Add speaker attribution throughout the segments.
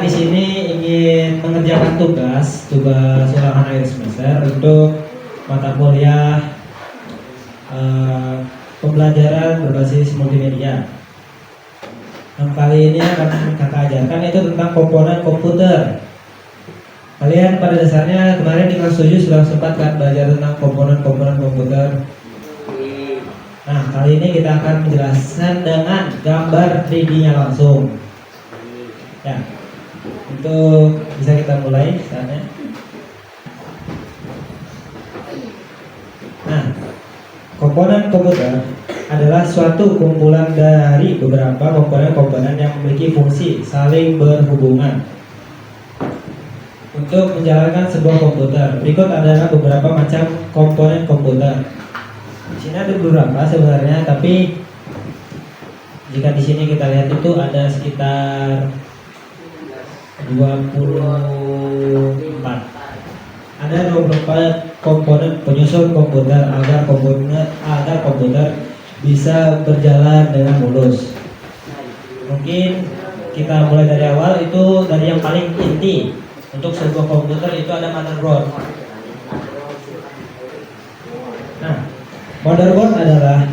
Speaker 1: di sini ingin mengerjakan tugas ulangan akhir semester untuk mata kuliah pembelajaran berbasis multimedia. Yang kali ini akan kakak ajarkan itu tentang komponen komputer. Kalian pada dasarnya kemarin di kelas 7 sudah sempat kan belajar tentang komponen-komponen komputer. Nah, kali ini kita akan menjelaskan dengan gambar 3D-nya langsung. Ya, untuk bisa kita mulai saatnya. Nah, komponen komputer adalah suatu kumpulan dari beberapa komponen-komponen yang memiliki fungsi saling berhubungan untuk menjalankan sebuah komputer. Berikut adalah beberapa macam komponen komputer. Di sini ada beberapa sebenarnya, tapi jika di sini kita lihat itu ada sekitar 24. Ada 24 komponen penyusun komputer agar komputer bisa berjalan dengan mulus. Mungkin kita mulai dari awal, itu dari yang paling inti. Untuk sebuah komputer itu ada motherboard. Nah, motherboard adalah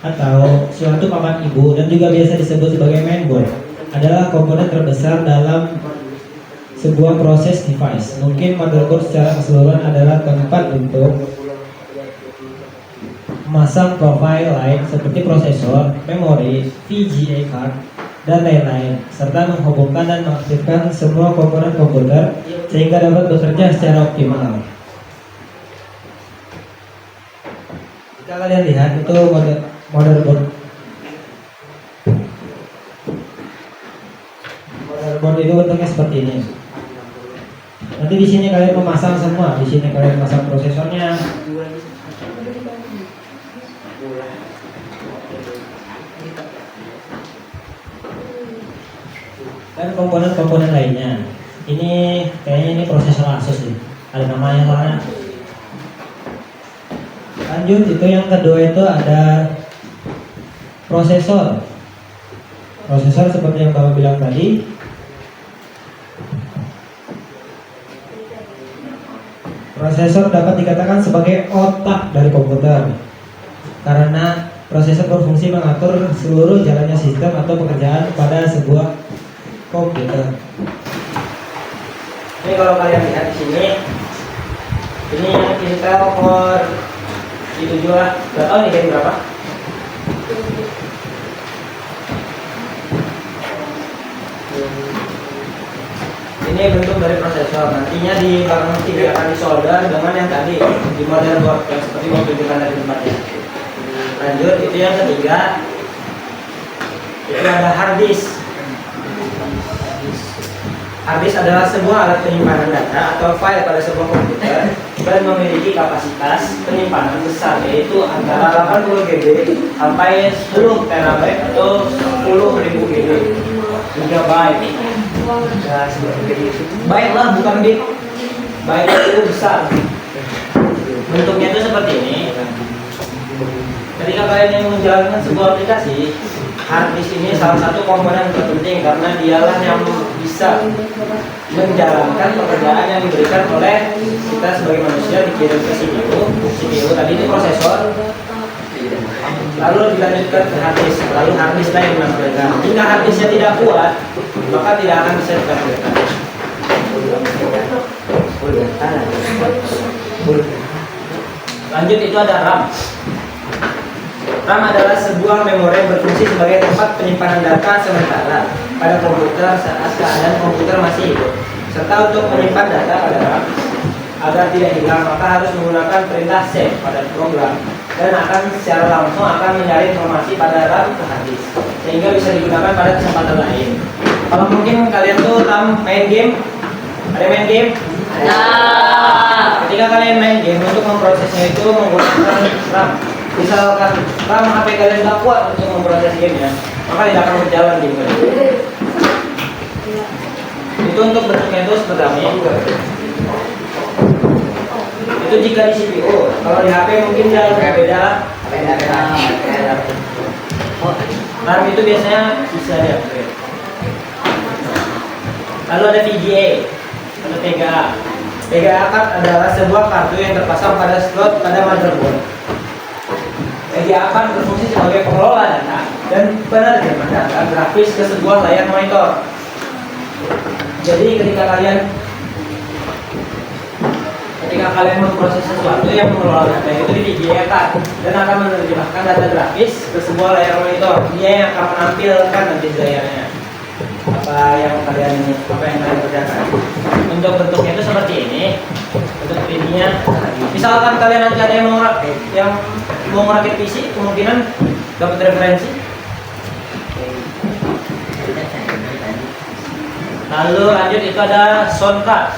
Speaker 1: atau suatu papan ibu dan juga biasa disebut sebagai mainboard, adalah komponen terbesar dalam sebuah proses device. Mungkin motherboard secara keseluruhan adalah tempat untuk memasang profil lain seperti prosesor, memori, VGA card, dan lain-lain, serta menghubungkan dan mengaktifkan semua komponen komputer sehingga dapat bekerja secara optimal. Jika kalian lihat itu motherboard itu bentuknya seperti ini. Nanti di sini kalian memasang semua. Di sini kalian memasang prosesornya, dan komponen-komponen lainnya. Ini kayaknya ini prosesor Asus nih. Ada namanya soalnya. Lanjut, itu yang kedua itu ada prosesor. Prosesor seperti yang Bapak bilang tadi. Prosesor dapat dikatakan sebagai otak dari komputer karena prosesor berfungsi mengatur seluruh jalannya sistem atau pekerjaan pada sebuah komputer. Ini kalau kalian lihat di sini, ini Intel Core i7 lah. Gak tahu nih game berapa. Ini bentuk dari prosesor. Nantinya di belakang sini akan disolder dengan yang tadi di motherboard yang seperti mau tunjukkan dari tempatnya. Lanjut, itu yang ketiga. Itu ada hard disk. Hard disk adalah sebuah alat penyimpanan data atau file pada sebuah komputer dan memiliki kapasitas penyimpanan besar, yaitu antara 80 GB sampai 10 TB atau 10.000 GB. Gigabyte. Byte lah, bukan bit. Byte itu besar. Bentuknya itu seperti ini. Ketika kalian yang menjalankan sebuah aplikasi, hard disk ini salah satu komponen terpenting karena dialah yang bisa menjalankan pekerjaan yang diberikan oleh kita sebagai manusia, dikirim ke CPU. CPU tadi itu prosesor, lalu dilanjutkan ke hard disk, lalu hard disk lain menampilkan. Jika hard disknya tidak kuat, maka tidak akan bisa ditampilkan. Lanjut, itu ada RAM. RAM adalah sebuah memori yang berfungsi sebagai tempat penyimpanan data sementara pada komputer saat keadaan komputer masih hidup, serta untuk menyimpan data pada RAM agar tidak hilang, maka harus menggunakan perintah save pada program dan akan secara langsung akan mencari informasi pada RAM ke hard disk sehingga bisa digunakan pada kesempatan lain. Kalau mungkin kalian tuh RAM main game, ada main game? Ketika kalian main game, untuk memprosesnya itu menggunakan RAM. Misalkan RAM HP kalian tidak kuat untuk memproses gamenya, maka tidak akan berjalan game kalian. Itu untuk bentuknya itu seperti ini. Itu jika di CPU. Kalau di HP mungkin dia beda. RAM itu biasanya bisa diupgrade. Lalu ada VGA atau VGA. VGA card adalah sebuah kartu yang terpasang pada slot pada motherboard. VGA card berfungsi sebagai pengelola data dan penerjemah data grafis ke sebuah layar monitor. Jadi ketika kalian memproses sesuatu yang mengelola data itu di VGA card dan akan menerjemahkan data grafis ke sebuah layar monitor. Dia yang akan menampilkan nanti layarnya apa yang kalian kerjakan. Untuk bentuknya itu seperti ini. Untuk ininya, misalkan kalian nanti ada yang mau merakit PC, kemungkinan dapat referensi. Lalu lanjut itu ada sound card.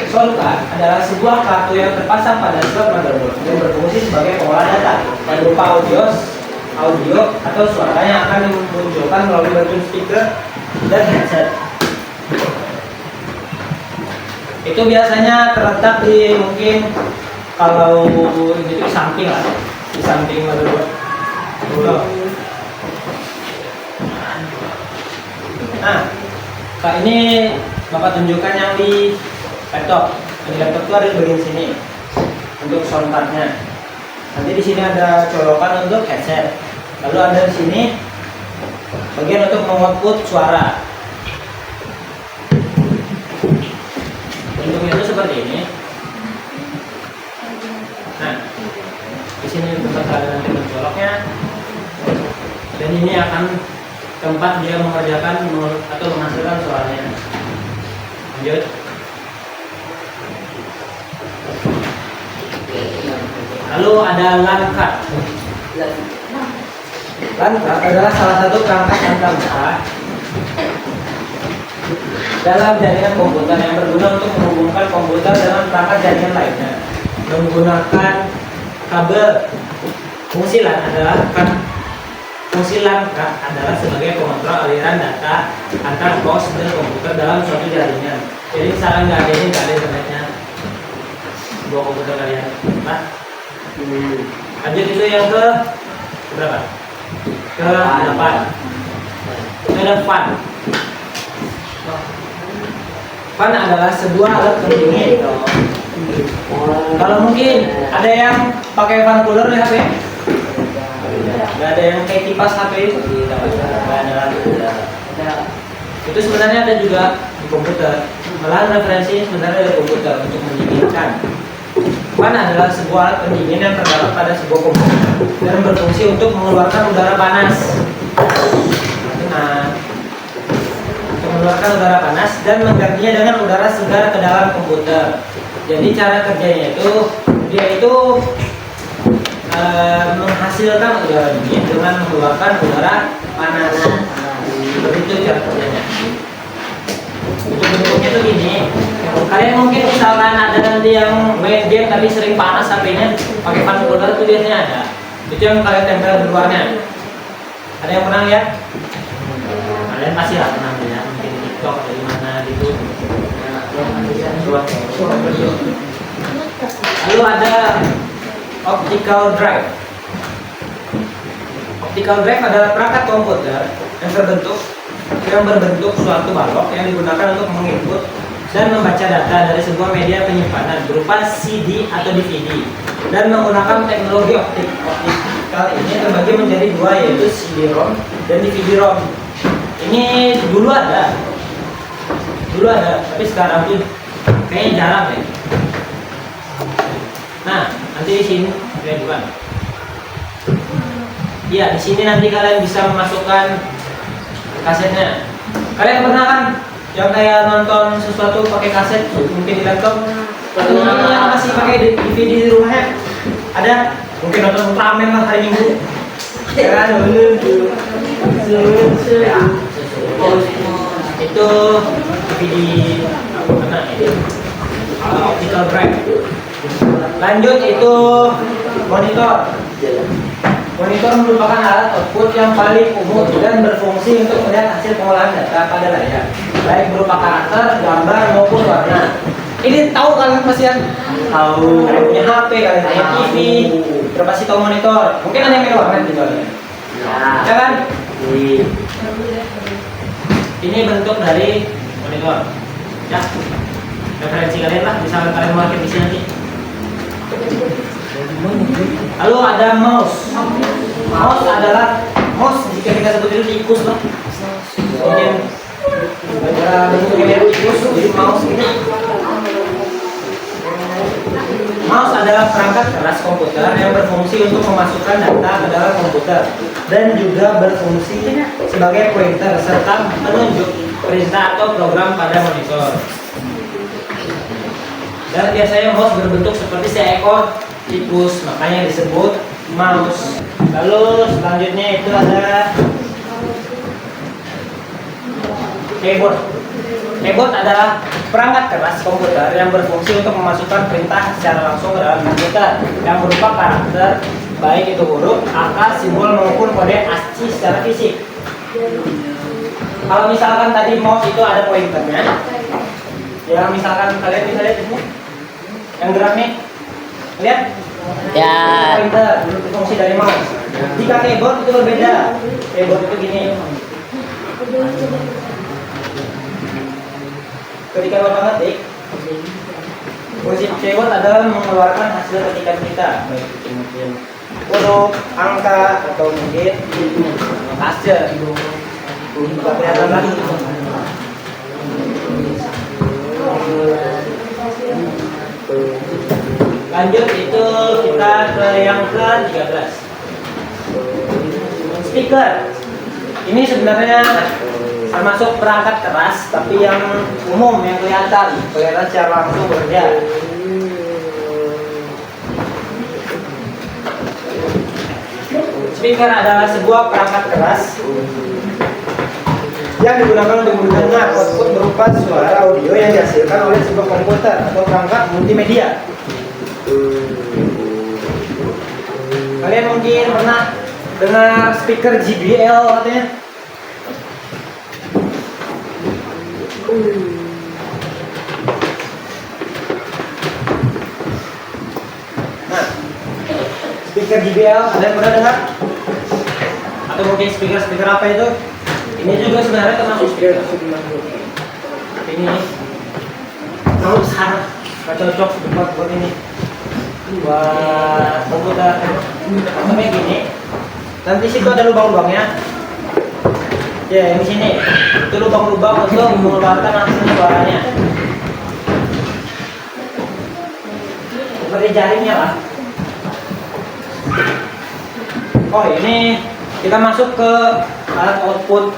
Speaker 1: Sound card adalah sebuah kartu yang terpasang pada slot motherboard dan berfungsi sebagai pengolah data berupa audio atau suara yang akan dimunculkan melalui button speaker dan headset. Itu biasanya terletak di mungkin kalau ini di samping lah, di samping motherboard. Nah, Kak ini Bapak tunjukkan yang di laptop. Di laptop itu ada di bagian sini untuk sound cardnya. Nanti di sini ada colokan untuk headset. Lalu ada di sini bagian untuk mengoutput suara. Bentuknya itu seperti ini. Nah, di sini tempat ada nanti mencoloknya. Dan ini akan tempat dia mengerjakan atau menghasilkan suaranya. Lanjut. Lalu ada LAN card. LAN card adalah salah satu perangkat antarmuka dalam jaringan komputer yang berguna untuk menghubungkan komputer dengan perangkat jaringan lainnya menggunakan kabel. Fungsi LAN card adalah sebagai pengontrol aliran data antar host dan komputer dalam suatu jaringan. Jadi misalkan nggak ada internetnya sebuah komputer kalian. Nah, lanjut itu yang ke berapa? Ke 8. Itu ada fan. Fan adalah sebuah alat pendingin. Kalau mungkin ada yang pakai fan cooler di HP, nggak ada yang kayak kipas HP itu, nggak ada lagi. Itu sebenarnya ada juga di komputer. Malahan referensi sebenarnya dari komputer untuk mendinginkan. Fan adalah sebuah alat pendingin yang terdapat pada sebuah komputer dan berfungsi untuk mengeluarkan udara panas. Nah, untuk mengeluarkan udara panas dan menggantinya dengan udara segar ke dalam komputer. Jadi cara kerjanya itu dia itu menghasilkan udara dingin dengan mengeluarkan udara panas. Begitu cara kerjanya. Untuk bentuknya tuh gini. Kalian mungkin misalkan ada nanti yang main game tapi sering panas HP-nya, pakai fan cooler itu biasanya ada. Itu yang kalian tempel di luarnya. Ada yang pernah lihat? Kalian pasti lah pernah lihat, mungkin di TikTok atau di mana gitu. Lalu ada optical drive. Optical drive adalah perangkat komputer yang berbentuk suatu balok yang digunakan untuk menginput dan membaca data dari sebuah media penyimpanan berupa CD atau DVD dan menggunakan teknologi optikal ini terbagi menjadi dua, yaitu CD-ROM dan DVD-ROM. Ini dulu ada, tapi sekarang tuh kayaknya jarang ya. Nah, nanti di sini bukan. Iya, di sini nanti kalian bisa memasukkan kasetnya. Kalian pernah kan yang kayak nonton sesuatu pakai kaset, mungkin di laptop atau yang masih pakai DVD di rumahnya? Ada? Mungkin nonton Ultraman lah hari Minggu. Ya kan? Itu DVD mana ini? Optical drive. Lanjut itu monitor. Monitor merupakan alat output yang paling umum dan berfungsi untuk melihat hasil pengolahan data pada layar, baik berupa karakter, gambar maupun warna. Ini tahu kalian pasti kan? Tahu. Kalian punya HP, kalian punya TV, terus pasti tahu monitor. Mungkin ada yang main warnet juga ya. Ya kan? Ini bentuk dari monitor. Ya, referensi kalian lah, bisa kalian market di sini nanti. Lalu ada mouse. Mouse adalah jika kita sebut itu tikus lah. Mungkin bentuknya mirip tikus, jadi mouse ini. Mouse adalah perangkat keras komputer yang berfungsi untuk memasukkan data ke dalam komputer dan juga berfungsi sebagai pointer serta menunjuk perintah atau program pada monitor. Dan biasanya mouse berbentuk seperti seekor tikus, makanya disebut mouse. Lalu selanjutnya itu ada keyboard. Keyboard adalah perangkat keras komputer yang berfungsi untuk memasukkan perintah secara langsung ke dalam komputer yang berupa karakter, baik itu huruf, angka, simbol maupun kode ASCII secara fisik. Kalau misalkan tadi mouse itu ada pointernya, ya misalkan kalian bisa lihat ini, yang gerak nih, lihat?
Speaker 2: Ya.
Speaker 1: Pointer, fungsi dari mouse. Jika keyboard itu berbeda, keyboard itu gini. Ketika Bapak ngetik, fungsi keyboard adalah mengeluarkan hasil ketikan kita, baik itu mungkin huruf, angka, atau mungkin hasil. Tidak kelihatan lagi. Lanjut itu kita ke yang ke-13. Speaker. Ini sebenarnya termasuk perangkat keras, tapi yang umum, yang kelihatan secara langsung bekerja. Speaker adalah sebuah perangkat keras yang digunakan untuk mendengar output berupa suara audio yang dihasilkan oleh sebuah komputer atau perangkat multimedia. Kalian mungkin pernah dengar speaker JBL katanya? Nah, speaker JBL ada yang pernah dengar? Atau mungkin speaker apa itu? Ini juga sebenarnya termasuk speaker. Tapi ini terlalu besar, nggak cocok buat ini. Buat komputer. Contohnya gini. Nanti situ ada lubang-lubangnya. Ya, di sini itu lubang-lubang untuk mengeluarkan hasil suaranya. Seperti jaringnya lah. Oh, ini kita masuk ke alat output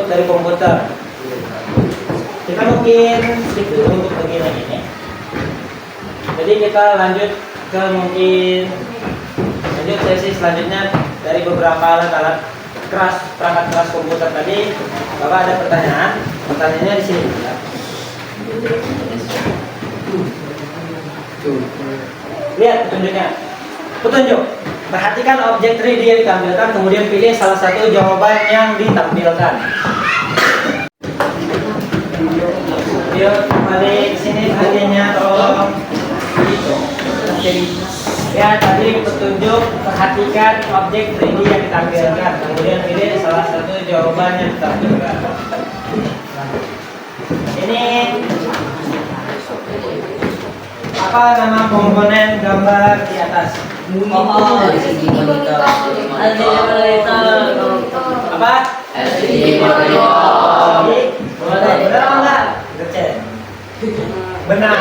Speaker 1: dari komputer. Kita mungkin skip dulu untuk bagian ini. Jadi kita lanjut ke sesi selanjutnya dari beberapa alat-alat perangkat keras komputer tadi. Bapak ada pertanyaannya di sini. Lihat petunjuk. Perhatikan objek 3D yang ditampilkan, kemudian pilih salah satu jawaban yang ditampilkan. Yuk, kembali ke sini bagiannya, tolong. Ya, tadi petunjuk, perhatikan objek 3D yang ditampilkan, kemudian pilih salah satu jawaban yang ditampilkan. Ini apa nama komponen gambar di atas?
Speaker 2: LCD monitor.
Speaker 1: Apa?
Speaker 2: LCD monitor.
Speaker 1: Benar apa enggak? Cek. Benar.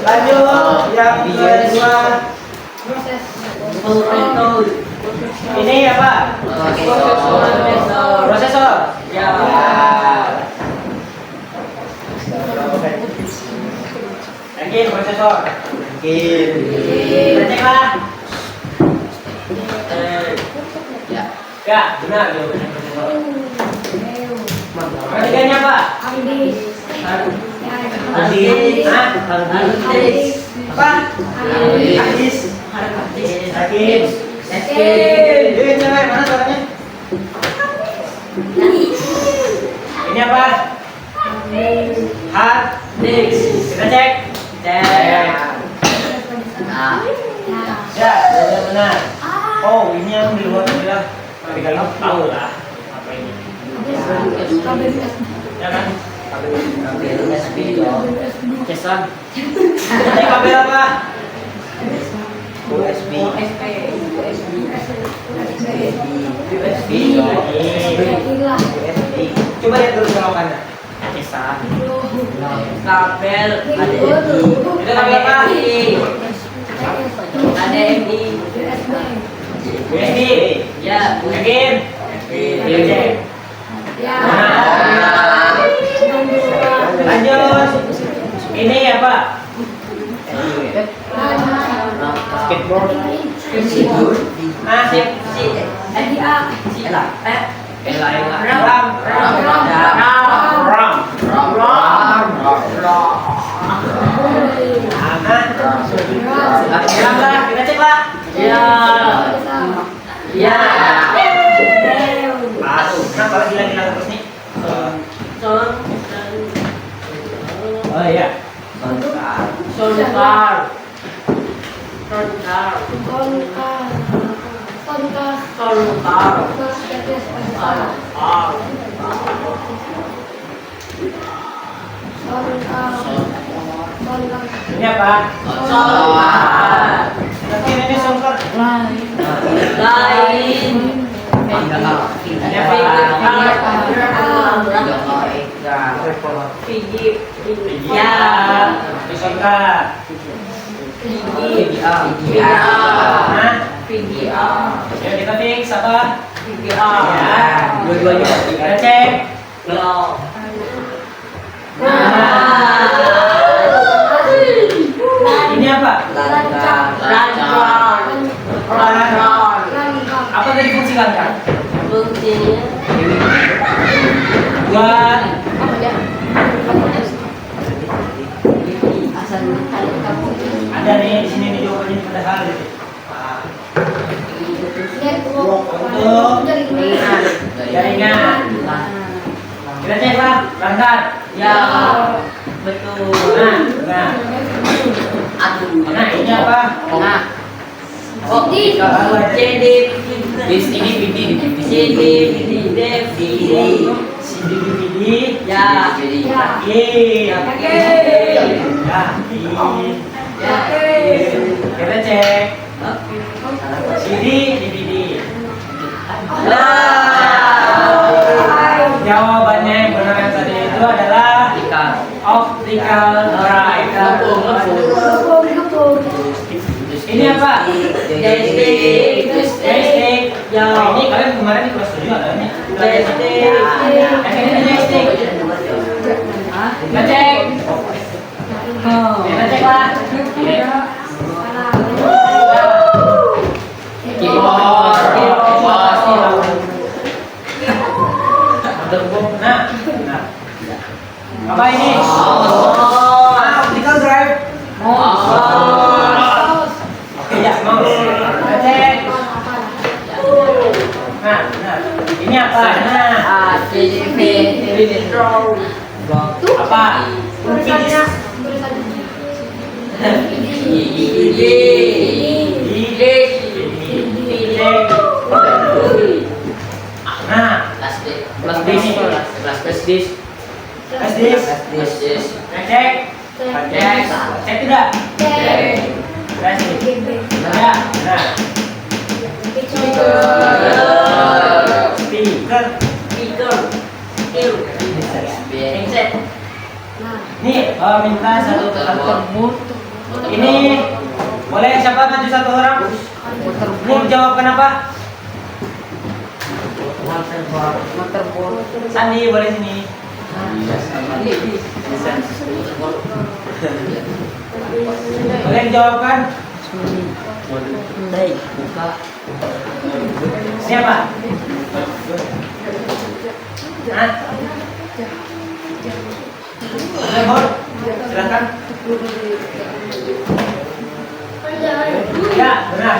Speaker 1: Lanjut yang kedua. Ini apa? Prosesor. Ya. Yakin prosesor? Yakin. Kita cek lah. Ya, benar jawabannya prosesor. Perhatikannya apa? Apa? Mana suaranya? Ini apa? Hard disk. Kita cek. Ya, benar. Oh, ini yang di luar adalah tapi kalian tahu lah apa ini. Ya kan?
Speaker 2: Kabel USB dong.
Speaker 1: Kesan. Ini kabel apa?
Speaker 2: USB.
Speaker 1: USB. Coba lihat dulu colokannya. Kesan.
Speaker 2: Kabel
Speaker 1: Itu kabel apa?
Speaker 2: HDMI.
Speaker 1: USB.
Speaker 2: Ya,
Speaker 1: Yakin? Cek. Lanjut. Ini apa? Skateboard. Ah, sip. Kita cek lah.
Speaker 2: Ya.
Speaker 1: Pas. Kenapa lagi terus nih? Oh iya. Ini apa? Tapi ini songkar. Ya. Songkar. Ya kita fix apa? Ya.
Speaker 2: Dua-duanya.
Speaker 1: Kita cek. Ini apa? Apa tadi fungsi langkah? Buat ada nih di sini nih jawabannya padahal gitu. Untuk jaringan. Kita cek lah, langkah.
Speaker 2: Ya, betul.
Speaker 1: Nah, ini apa?
Speaker 2: CD,
Speaker 1: CD,
Speaker 2: ya,
Speaker 1: kita cek CD, DVD. Jawabannya yang benar yang tadi itu adalah optical drive. Ini apa?
Speaker 2: joystick.
Speaker 1: Joystick. Ya, ini kalian kemarin di kelas 7 ada nih.
Speaker 2: Joystick.
Speaker 1: Ini joystick. Kita cek. Kita cek lah. Nah, apa ini? Optical drive. Oke ya, mau. Kita cek. Nah, ini apa? Nah, apa? Nah, flash disk. Cek tidak? Flash disk. Ada. Nah, speaker. Nih, minta satu telepon. Ini boleh siapa maju satu orang? Ini jawabkan apa? Sandi boleh sini. Boleh dijawabkan? Siapa? Hah? Telepon? Silakan. Ya, benar.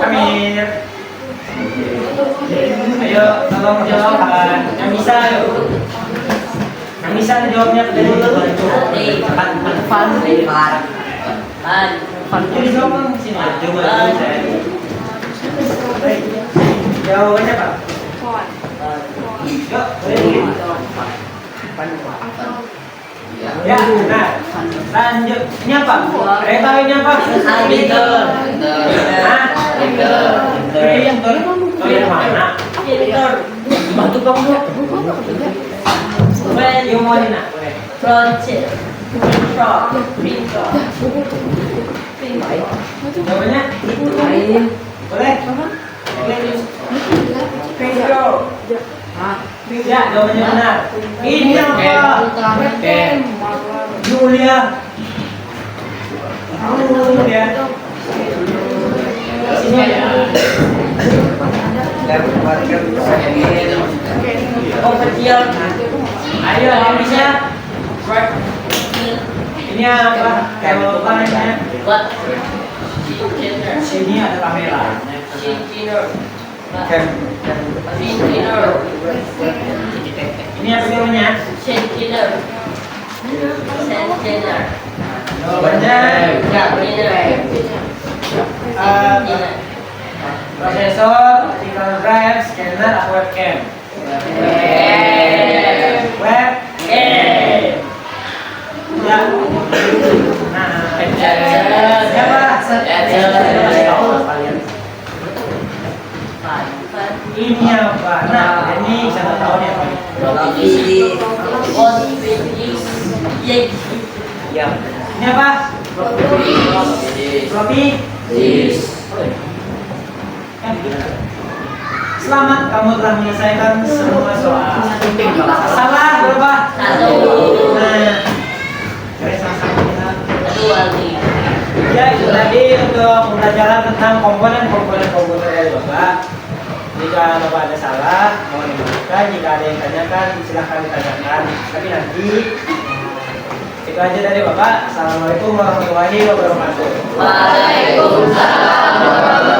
Speaker 1: Amir. Ayo, tolong jawabkan. Yang bisa, yuk. Yang bisa dijawabnya dari dulu. Cepat. Jadi jawab Bang sini. Coba dulu saya. Jawabannya Pak. Yuk, ya, nah, lanjut. Ini apa? Saya tahu ini apa?
Speaker 2: Pinter.
Speaker 1: Hah? Pinter. Oh, yang mana?
Speaker 2: Pinter.
Speaker 1: Bantu kamu dong.
Speaker 2: When
Speaker 1: Yang mau ini nak? Boleh.
Speaker 2: project. Pinter.
Speaker 1: Jawabannya? Boleh? Ya, jawabannya benar. Ini apa? Julia. Julia. Sini ya.
Speaker 2: Oh, kecil.
Speaker 1: Ayo, yang bisa. Ini apa? Kalau apa namanya?
Speaker 2: What?
Speaker 1: Sini ada kamera.
Speaker 2: Dinner.
Speaker 1: Cam.
Speaker 2: Dinner.
Speaker 1: Ini apa namanya?
Speaker 2: Dinner. Dinner.
Speaker 1: Jawabannya prosesor, optical drive, scanner, atau webcam. Webcam. Ya. Nah, siapa? Ini apa? Nah, ini siapa tahu nih apa? Ya. Ini apa? Floppy. Selamat, kamu telah menyelesaikan semua soal. Salah berapa?
Speaker 2: Satu.
Speaker 1: Nah, dari sama-sama kita.
Speaker 2: Satu lagi.
Speaker 1: Ya, itu tadi untuk pembelajaran tentang komponen-komponen komputer dari Bapak. Jika Bapak ada salah, mohon dimaafkan. Jika ada yang tanyakan, silahkan ditanyakan. Tapi nanti itu aja dari Bapak. Assalamualaikum warahmatullahi wabarakatuh.
Speaker 2: Waalaikumsalam warahmatullahi wabarakatuh.